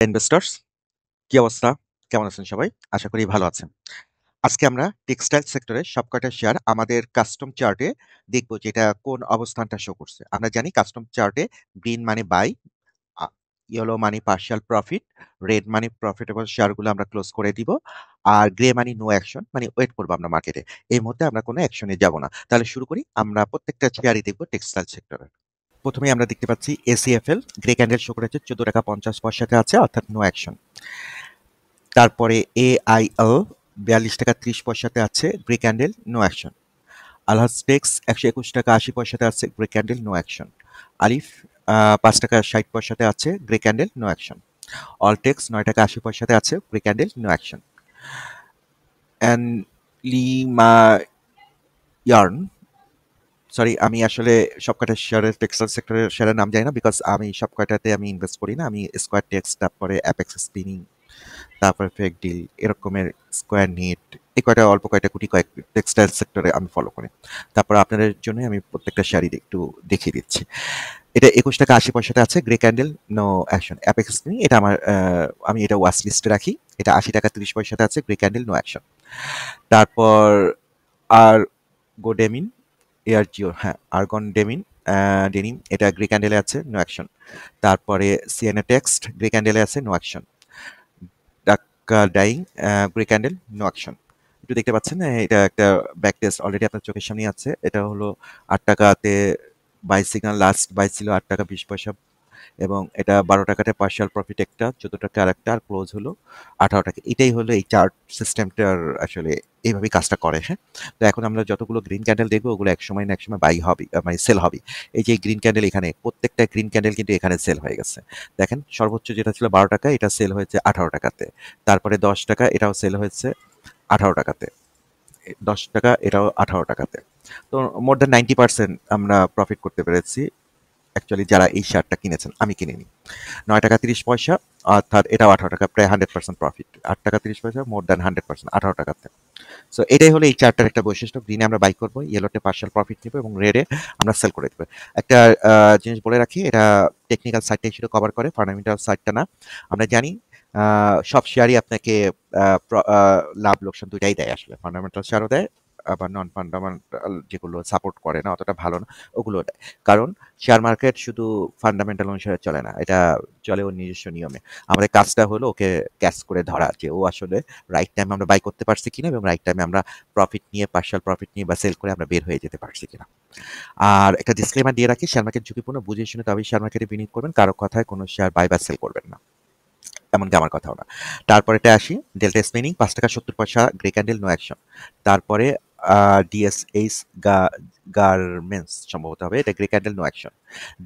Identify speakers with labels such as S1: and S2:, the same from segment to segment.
S1: Investors কি অবস্থা? কেমন আছেন সবাই? আশা করি ভালো আছেন। আজকে আমরা টেক্সটাইল সেক্টরের সবকটা শেয়ার আমাদের কাস্টম চার্টে দেখব যে এটা কোন অবস্থানটা শো করছে। আমরা জানি কাস্টম চার্টে গ্রিন মানে বাই, ইয়েলো মানে পার্শিয়াল প্রফিট, রেড মানে প্রফিটেবল শেয়ারগুলো আমরা ক্লোজ করে দিব, আর গ্রে মানে নো অ্যাকশন মানে ওয়েট করবো আমরা মার্কেটে। এই মুহূর্তে আমরা কোনো অ্যাকশনে যাব না। তাহলে শুরু করি। আমরা প্রত্যেকটা শেয়ারই দেখব টেক্সটাইল সেক্টরের। প্রথমেই আমরা দেখতে পাচ্ছি এসিএফএল গ্রে ক্যান্ডেল শো করেছে 14 টাকা 50 পয়সাতে আছে, অর্থাৎ নো অ্যাকশন। তারপরে AIL 42 টাকা 30 পয়সাতে আছে, গ্রে ক্যান্ডেল, নো অ্যাকশন। আলহাজ টেক্স 121 টাকা 80 পয়সাতে আছে, গ্রে ক্যান্ডেল, নো অ্যাকশন। আলিফ 5 টাকা 60 পয়সাতে আছে, grey candle, no action. Alltex 9 টাকা 80 পয়সাতে আছে, grey candle, no action. And Lima yarn, sorry আমি আসলে সবকটা শেয়ারের টেক্সটাইল সেক্টরের শেয়ারের নাম জানি না, বিকজ আমি সবকটাতে আমি ইনভেস্ট করি না। আমি স্কোয়ার টেক্স, তারপরে অ্যাপেক্স স্পিনিং, তারপরে ফেক ডিল, এরকমের স্কোয়ার নিট, এই কয়টা অল্প কয়টা কুটি কয়েক টেক্সটাইল সেক্টরে আমি ফলো করি। তারপর আপনাদের জন্য আমি প্রত্যেকটা শাড়ি একটু দেখিয়ে দিচ্ছি। এটা 21 টাকা 80 পয়সাতে আছে, grey candle, no action. Apex spinning এটা আমার আমি এটা ওয়াচ লিস্টে রাখি। এটা 80 টাকা 30 পয়সাতে আছে, গ্রে ক্যান্ডেল, নো অ্যাকশন। তারপর আর গোডেমিন, এয়ারজিও, হ্যাঁ আর্গন ডেমিন, ডেনিম, এটা গ্রে ক্যান্ডেলে আছে, নো অ্যাকশন। তারপরে সিএনএ টেক্সট গ্রে ক্যান্ডেলে আছে, no action. Dhaka dyeing, grey candle, no action. একটু দেখতে পাচ্ছেন এটা একটা ব্যাক টেস্ট অলরেডি আপনার চোখের সামনে আছে। এটা হলো 8 টাকাতে বাই সিগন্যাল, লাস্ট বাই ছিল 8 টাকা 20 পয়সা, এবং এটা 12 টাকাতে পার্শিয়াল প্রফিট একটা, 14 টাকা আর একটা, আর ক্লোজ হলো 18 টাকা। এটাই হলো এই চার্ট সিস্টেমটার আসলে এইভাবেই কাজটা করে। হ্যাঁ, তো এখন আমরা যতগুলো গ্রিন ক্যান্ডেল দেখবো ওগুলো এক সময় না এক সময় বাই হবে, মানে সেল হবে। এই যে গ্রিন ক্যান্ডেল, এখানে প্রত্যেকটা গ্রিন ক্যান্ডেল কিন্তু এখানে সেল হয়ে গেছে। দেখেন সর্বোচ্চ যেটা ছিল 12 টাকা, এটা সেল হয়েছে 18 টাকাতে। তারপরে 10 টাকা, এটাও সেল হয়েছে 18 টাকাতে। 10 টাকা, এটাও 18 টাকাতে। তো মোর দ্যান 90% আমরা প্রফিট করতে পেরেছি অ্যাকচুয়ালি, যারা এই শেয়ারটা কিনেছেন। আমি কিনিনি। 9 টাকা 30 পয়সা, অর্থাৎ এটাও 18 টাকা, প্রায় 100% প্রফিট। 8 টাকা 30 পয়সা, মোর দ্যান 100%, 18 টাকাতে। সো এটাই হলো এই চার্টটার একটা বৈশিষ্ট্য। গ্রিনে আমরা বাই করবো, ইয়েলোতে পার্শাল প্রফিট নিবো, এবং রেডে আমরা সেল করে দেবো। একটা জিনিস বলে রাখি, এটা টেকনিক্যাল সাইডটাই শুধু কভার করে, ফান্ডামেন্টাল সাইডটা না। আমরা জানি সব শেয়ারই আপনাকে লাভ লোকসান দুইটাই দেয়। আসলে ফান্ডামেন্টাল শেয়ারও দেয়, আবার নন ফান্ডামেন্টাল যেগুলো সাপোর্ট করে না, অতটা ভালো না, ওগুলো দেয়। কারণ শেয়ার মার্কেট শুধু ফান্ডামেন্টাল অনুসারে চলে না, এটা চলে ওর নিজস্ব নিয়মে। আমাদের কাজটা হলো ওকে ক্যাচ করে ধরা, যে ও আসলে রাইট টাইমে আমরা বাই করতে পারছি কিনা, এবং রাইট টাইমে আমরা প্রফিট নিয়ে, পার্শাল প্রফিট নিয়ে বা সেল করে আমরা বের হয়ে যেতে পারছি কিনা। আর একটা ডিসক্লেমার দিয়ে রাখি, শেয়ার মার্কেট ঝুঁকিপূর্ণ, বুঝে শুনে তবেই শেয়ার মার্কেটে বিনিয়োগ করবেন। কারো কথায় কোনো শেয়ার বাই বা সেল করবেন না, এমনকি আমার কথাও না। তারপরে এটা আসি ডেল্টা স্পিনিং 5 টাকা 70 পয়সা, গ্রে ক্যান্ডেল, নো অ্যাকশন। তারপরে ডিএসএইচ গার্মেন্টস সম্ভবত হবে, এটা grey candle, no action.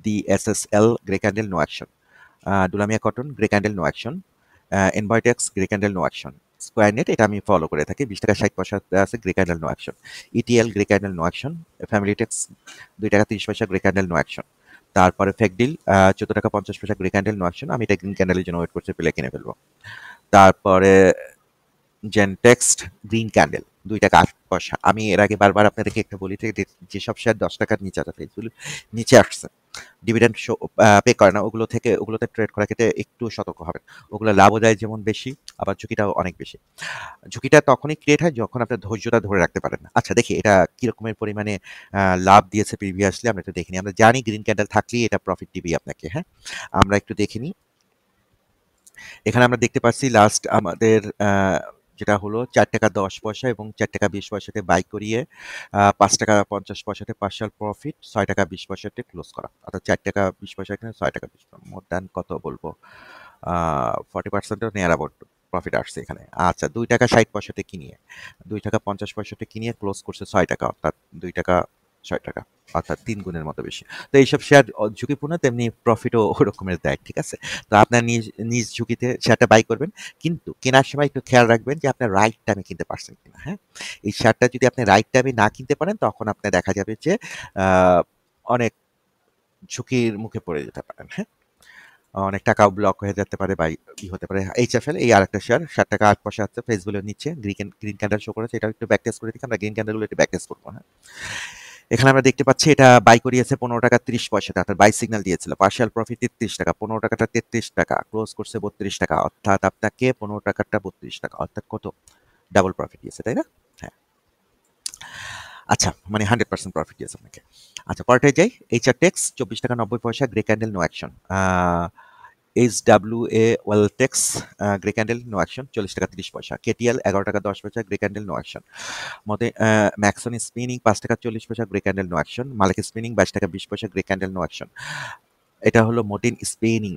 S1: DSSL grey candle, no action. Dulamia cotton grey candle, no action. এনভাইটেক্স grey candle, no action. Square net এটা আমি ফলো করে থাকি, 20 টাকা 60 পয়সা আছে, grey candle, no action. ETL grey candle, no action. Family Tex 2 টাকা 30 পয়সা, গ্রে ক্যান্ডেল, নো অ্যাকশন। তারপরে ফেক ডিল 14 টাকা 50 পয়সা, গ্রে ক্যান্ডেল, নো অ্যাকশন। আমি এটা গ্রিন ক্যান্ডেলের জন্য ওয়েট করতে, পেলে কিনে ফেলবো। তারপরে জেনটেক্সট গ্রিন ক্যান্ডেল 2 টাকা 8 পয়সা। আমি এর আগে বারবার আপনাদেরকে একটা বলি থেকে, যেসব শেয়ার 10 টাকার নিচে আছে, ফেসবুক নিচে আসছে, ডিভিডেন্ড শো পে করে না, ওগুলো থেকে, ওগুলোতে ট্রেড করার ক্ষেত্রে একটু সতর্ক হবেন। ওগুলো লাভও দেয় যেমন বেশি, আবার ঝুঁকিটাও অনেক বেশি। ঝুঁকিটা তখনই ক্রিয়েট হয় যখন আপনার ধৈর্যটা ধরে রাখতে পারেন। আচ্ছা দেখি এটা কি রকমের পরিমাণে লাভ দিয়েছে প্রিভিয়াসলি, আমরা একটু দেখিনি। আমরা জানি গ্রিন ক্যান্ডেল থাকলেই এটা প্রফিট দিবি আপনাকে। হ্যাঁ, আমরা একটু দেখিনি। এখানে আমরা দেখতে পাচ্ছি লাস্ট আমাদের যেটা হলো 4 টাকা 10 পয়সা এবং 4 টাকা 20 পয়সাতে বাই করিয়ে 5 টাকা 50 পয়সাতে পার্শাল প্রফিট, 6 টাকা 20 পয়সাতে ক্লোজ করা, অর্থাৎ 4 টাকা 20 পয়সা, এখানে 6 টাকা 20, মোর দ্যান কত বলবো, 40%-ও নিয়ার অ্যাবাউট প্রফিট আসছে এখানে। আচ্ছা 2 টাকা 60 পয়সাতে কিনিয়ে, 2 টাকা 50 পয়সাতে কিনিয়ে ক্লোজ করছে 6 টাকা, অর্থাৎ 2 টাকা 6 টাকা, অর্থাৎ 3 গুণের মতো বেশি। তো এইসব শেয়ার ঝুঁকিপূর্ণ, তেমনি প্রফিটও ওরকমের দেয়। ঠিক আছে, তো আপনার নিজ নিজ ঝুঁকিতে শেয়ারটা বাই করবেন, কিন্তু কেনার সময় একটু খেয়াল রাখবেন যে আপনার রাইট টাইমে কিনতে পারছেন কিনা। হ্যাঁ, এই শেয়ারটা যদি আপনি রাইট টাইমে না কিনতে পারেন, তখন আপনার দেখা যাবে যে আহ, অনেক ঝুঁকির মুখে পড়ে যেতে পারেন। হ্যাঁ, অনেক টাকাও ব্লক হয়ে যেতে পারে, বা ই হতে পারে। এইচএফএল এই আরেকটা শেয়ার 7 টাকা 8 পয়সা আছে, ফেসবুকের নিচে গ্রিন ক্যান্ডেল শো করেছে, এটা একটু ব্যাক টেস্ট করে দিই। আমরা গ্রিন ক্যান্ডেলগুলো একটু ব্যাক টেস্ট করবো। হ্যাঁ, এখানে আমরা দেখতে পাচ্ছি এটা বাই করিয়েছে 15 টাকা 30 পয়সাতে, অর্থাৎ বাই সিগন্যাল দিয়েছিল। পার্শিয়াল প্রফিট 33 টাকা, 15 টাকাটা 33 টাকা, ক্লোজ করছে 32 টাকা, অর্থাৎ আপনাকে 15 টাকাটা 32 টাকা, অর্থাৎ কত ডাবল প্রফিট দিয়েছে, তাই না? হ্যাঁ। আচ্ছা, মানে 100% প্রফিট দিয়েছে আপনাকে। আচ্ছা, পরেরটায় যাই। এইচআর টেক্স 24 টাকা 90 পয়সা, grey candle, no action. HWA ওয়েলটেক্স গ্রে ক্যান্ডেল, নো অ্যাকশন, 40 টাকা 30 পয়সা। KTL 11 টাকা 10 পয়সা, গ্রে ক্যান্ডেল, নো অ্যাকশন। মতে ম্যাক্সন স্পিনিং 5 টাকা 40 পয়সা, grey candle, no action. Malik spinning 22 টাকা 20 পয়সা, গ্রে ক্যান্ডেল, নো অ্যাকশন। এটা হলো মোটিন স্পিনিং।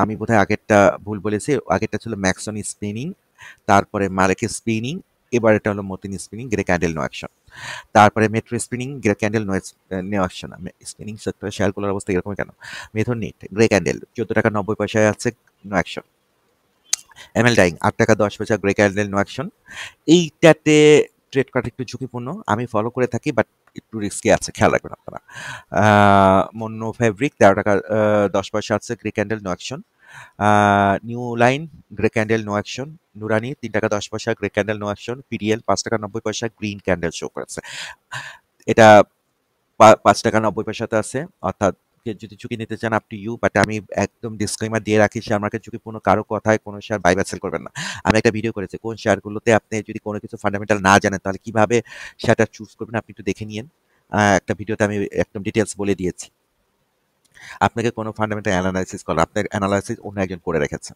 S1: আমি বোধহয় আগেরটা ভুল বলেছি, আগেরটা ছিল ম্যাক্সন স্পিনিং, তারপরে মালিক স্পিনিং, এবার এটা হলো Matin spinning, grey candle, no action. তারপরে metro spinning, grey candle, no action. Spinning সেক্টরে শেয়ারগুলোর অবস্থা এরকম কেন? মেথড নিট, গ্রে ক্যান্ডেল 14 টাকা 90 পয়সায় আছে, নো অ্যাকশন। এমএল ডাইং 8 টাকা 10 পয়সা, গ্রে ক্যান্ডেল, নো অ্যাকশন। এইটাতে ট্রেড করাটা একটু ঝুঁকিপূর্ণ, আমি ফলো করে থাকি, বাট একটু রিস্কি আছে, খেয়াল রাখবেন আপনারা। মন্য ফেব্রিক 13 টাকা 10 পয়সা আছে, grey candle, no action. New Line, grey candle, no action. Nurani 3 টাকা 10 পয়সা, grey candle, no action. PDL 5 টাকা 90 পয়সা, গ্রিন ক্যান্ডেল শো করেছে। এটা 5 টাকা 90 পয়সাতে আছে, অর্থাৎ যদি ঝুঁকি নিতে চান আপ টু ইউ, বাট আমি একদম ডিসক্লেমার দিয়ে রাখি, শেয়ার মার্কেট ঝুঁকিপূর্ণ, কারো কথায় কোনো শেয়ার বাই বা সেল করবেন না। আমি একটা ভিডিও করেছি কোন শেয়ারগুলোতে আপনি যদি কোনো কিছু ফান্ডামেন্টাল না জানেন তাহলে কিভাবে শেয়ারটা চুজ করবেন, আপনি একটু দেখে নিন। একটা ভিডিওতে আমি একদম ডিটেলস বলে দিয়েছি। আপনাকে কোনো ফান্ডামেন্টাল অ্যানালাইসিস করা, আপনার অ্যানালাইসিস অন্য একজন করে রেখেছে,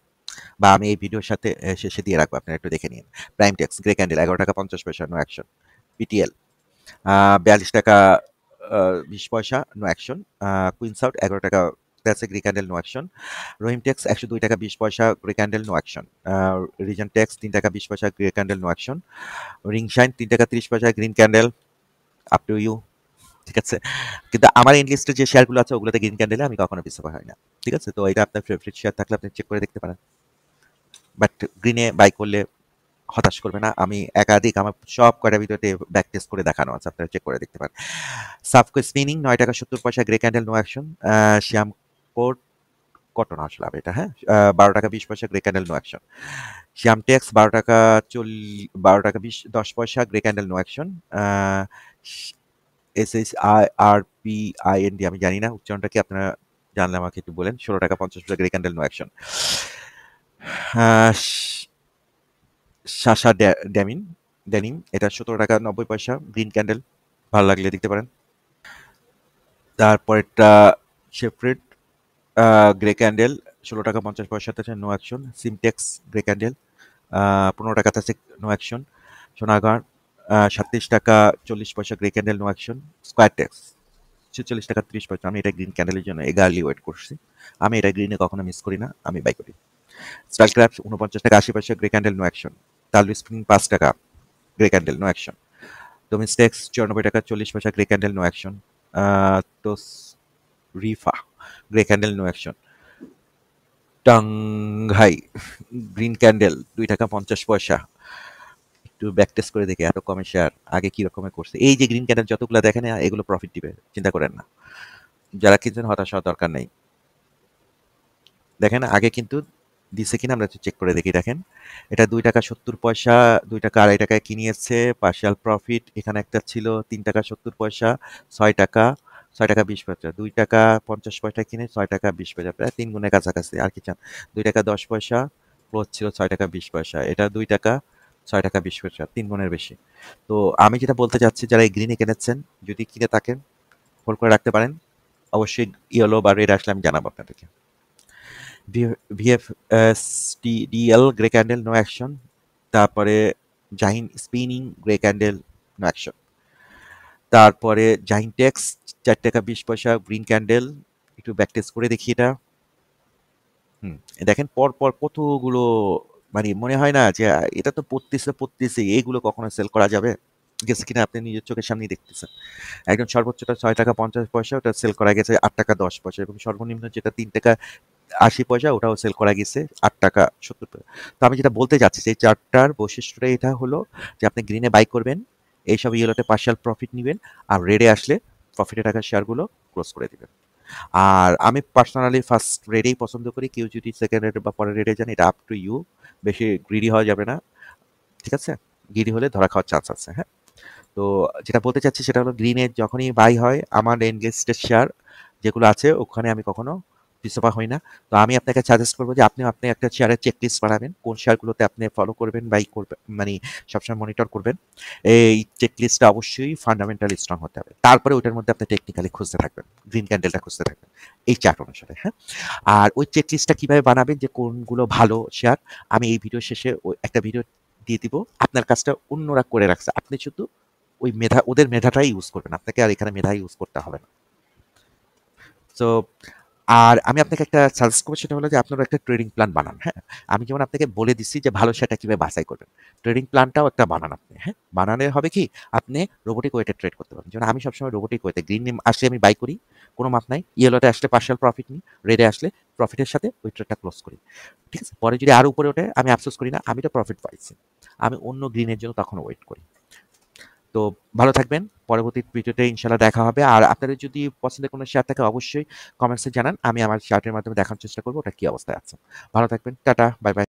S1: বা আমি এই ভিডিওর সাথে শেষে দিয়ে রাখবো, আপনারা একটু দেখে নিন। প্রাইম টেক্স, গ্রে ক্যান্ডেল 11 টাকা 50 পয়সা, নো অ্যাকশন। পিটিএল 42 টাকা 20 পয়সা, নো অ্যাকশন। কুইন্স আউট 11 টাকা আছে, grey candle, no action. Rahim Tex 102 টাকা 20 পয়সা, grey candle, no action. Reason Tex 3 টাকা 20 পয়সা, grey candle, no action. Ring Shine 3 টাকা 30 পয়সা, green candle, up to you. ঠিক আছে, কিন্তু আমার ইনলিস্টে যে শেয়ারগুলো আছে ওগুলোতে গ্রিন ক্যান্ডেলে আমি কখনো পিছপা হয় না। ঠিক আছে, তো এটা আপনার ফেভারিট শেয়ার থাকলে আপনি চেক করে দেখতে পারেন, বাট গ্রিনে বাই করলে হতাশ করবে না। আমি একাধিক আমার সব কয়টা ভিডিওতে ব্যাক টেস্ট করে দেখানো আছে, আপনারা চেক করে দেখতে পারেন। সাফকো স্পিনিং 9 টাকা 70 পয়সা, grey candle, no action. Shyam কোট কটন আসলে এটা, হ্যাঁ, 12 টাকা 20 পয়সা, grey candle, no action. Shyam Tex 12 টাকা 10 পয়সা, grey candle, no action. SHIRPIND আমি জানি না উচ্চারণটা কি, আপনারা জানলে আমাকে একটু বলেন। 16 টাকা 50 পয়সা, grey candle, no action. Sasha denim এটা 17 টাকা 90 পয়সা, গ্রিন ক্যান্ডেল, ভালো লাগলে দেখতে পারেন। তারপরেরটা শেফ্রেড, গ্রে ক্যান্ডেল, 16 টাকা 50 পয়সাতে আছে, no action. Simtex, grey candle, 15 টাকাতে আছে, নো অ্যাকশন। সোনাগার 37 টাকা 40 পয়সা, grey candle, no action. Square Tex 46 টাকা 30 পয়সা, আমি এটা গ্রিন ক্যান্ডেলের জন্য এগারলি ওয়েট করছি, আমি এটা গ্রিনে কখনো মিস করি না, আমি বাই করি। স্টাইল ক্র্যাপস 49 টাকা 80 পয়সা, গ্রে ক্যান্ডেল, নো অ্যাকশন। তালবি স্প্রিং 5 টাকা, গ্রে ক্যান্ডেল, নো অ্যাকশন। ডোমেস্টেক্স 94 টাকা 40 পয়সা, grey candle, no action. Tosrifa, grey candle, no action. Tung Hai green candle 2 টাকা 50 পয়সা। একটু ব্যাক টেস্ট করে দেখি এত কমে শেয়ার আগে কি রকমের করছে। এই যে গ্রিন ক্যান্ডেল যতগুলো দেখেন এগুলো প্রফিট দিবে, চিন্তা করেন না। যারা কিনছেন হতাশ হওয়ার দরকার নেই। দেখেন আগে কিন্তু দিছে কিনা আমরা চেক করে দেখি। দেখেন এটা 2 টাকা 70 পয়সা, 2 টাকা 2.5 টাকায় কিনিয়েছে, পার্শিয়াল প্রফিট। এখানে একটা ছিল 3 টাকা 70 পয়সা, 6 টাকা, 6 টাকা 20 পয়সা, 2 টাকা 50 পয়সা কিনে 6 টাকা 20 পয়সা, প্রায় 3 গুণের কাছাকাছি। আর কি চান? 2 টাকা 10 পয়সা, ক্লোজ ছিল 6 টাকা 20 পয়সা, এটা 2 টাকা 6 টাকা 20 পয়সা, 3 গুণের বেশি। তো আমি যেটা বলতে চাচ্ছি, যারা এই গ্রিনে কিনেছেন যদি কিনে থাকেন হোল্ড করে রাখতে পারেন, অবশ্যই ইয়েলো বা রেড আসলে আমি জানাবো আপনাদেরকে। VFSTDL grey candle, no action. তারপরে Jahin spinning, grey candle, no action. তারপরে জাহিন টেক্স 4 টাকা 20 পয়সা, গ্রিন ক্যান্ডেল, একটু ব্যাক টেস্ট করে দেখি এটা। দেখেন পর পর কতগুলো, মানে মনে হয় না যে এটা তো পড়তেছে এইগুলো কখনো সেল করা যাবে? গেছে কিনা আপনি নিজের চোখের সামনেই দেখতেছেন। একদম সর্বোচ্চটা 6 টাকা 50 পয়সা, ওটা সেল করা গেছে 8 টাকা 10 পয়সা, এবং সর্বনিম্ন যেটা 3 টাকা 80 পয়সা, ওটাও সেল করা গেছে 8 টাকা 70 পয়সা। তো আমি যেটা বলতে চাচ্ছি যে চারটার বৈশিষ্ট্যটা এটা হলো যে আপনি গ্রিনে বাই করবেন, এইসব ইয়েলোতে পার্শিয়াল প্রফিট নেবেন, আর রেডে আসলে প্রফিটে থাকা শেয়ারগুলো ক্লোজ করে দিবেন। আর আমি পার্সোনালি ফার্স্ট রেডেই পছন্দ করি, কেউ যদি সেকেন্ড রেডে বা পরের রেডে যান এটা আপ টু ইউ, বেশি গ্রিডি হওয়া যাবে না। ঠিক আছে, গ্রিডি হলে ধরা খাওয়ার চান্স আছে। হ্যাঁ, তো যেটা বলতে চাচ্ছি সেটা হলো গ্রিনে যখনই বাই হয় আমার এনগেজড শেয়ার যেগুলো আছে ওখানে আমি কখনো পিছপা হই না। তো আমি আপনাকে সাজেস্ট করবো যে আপনি একটা শেয়ারের চেক লিস্ট বানাবেন কোন শেয়ারগুলোতে আপনি ফলো করবেন বাই করবেন, মানে সবসময় মনিটর করবেন। এই চেক লিস্টটা অবশ্যই ফান্ডামেন্টালি স্ট্রং হতে হবে, তারপরে ওইটার মধ্যে আপনি টেকনিক্যালি খুঁজতে থাকবেন, গ্রিন ক্যান্ডেলটা খুঁজতে থাকবেন এই চার্ট অনুসারে। হ্যাঁ, আর ওই চেক লিস্টটা কিভাবে বানাবেন যে কোনগুলো ভালো শেয়ার, আমি এই ভিডিও শেষে ওই একটা ভিডিও দিয়ে দিব। আপনার কাজটা অন্যরা করে রাখছে, আপনি শুধু ওই মেধা ওদের মেধাটাই ইউজ করবেন, আপনাকে আর এখানে মেধা ইউজ করতে হবে না। সো আর আমি আপনাকে একটা সাজেস্ট করবো সেটা হলো যে আপনারা একটা ট্রেডিং প্ল্যান বানান। হ্যাঁ, আমি যেমন আপনাকে বলে দিচ্ছি যে ভালো শেয়ারটা কিভাবে বাছাই করবেন, ট্রেডিং প্ল্যানটাও একটা বানান আপনি। হ্যাঁ, বানালে হবে কি আপনি রোবোটিক ওয়েটে ট্রেড করতে পারবেন। যেমন আমি সবসময় রোবোটিক ওয়েতে গ্রিন আসলে আমি বাই করি, কোনো মাপ নাই, ইয়েলোতে আসলে পার্শাল প্রফিট নিই, রেডে আসলে প্রফিটের সাথে ওই ট্রেডটা ক্লোজ করি। ঠিক আছে, পরে যদি আরো উপরে ওঠে আমি আফসোস করি না, আমি তো প্রফিট পাইছি, আমি অন্য গ্রিনের জন্য তখন ওয়েট করি। তো ভালো থাকবেন, পরবর্তী ভিডিওতে ইনশাল্লাহ দেখা হবে। আর আপনাদের যদি পছন্দের কোনো শেয়ার থাকে অবশ্যই কমেন্টসে জানান, আমি আমার চার্টের মাধ্যমে দেখানোর চেষ্টা করবো ওটা কি অবস্থায় আছে। ভালো থাকবেন, টাটা, বাই বাই।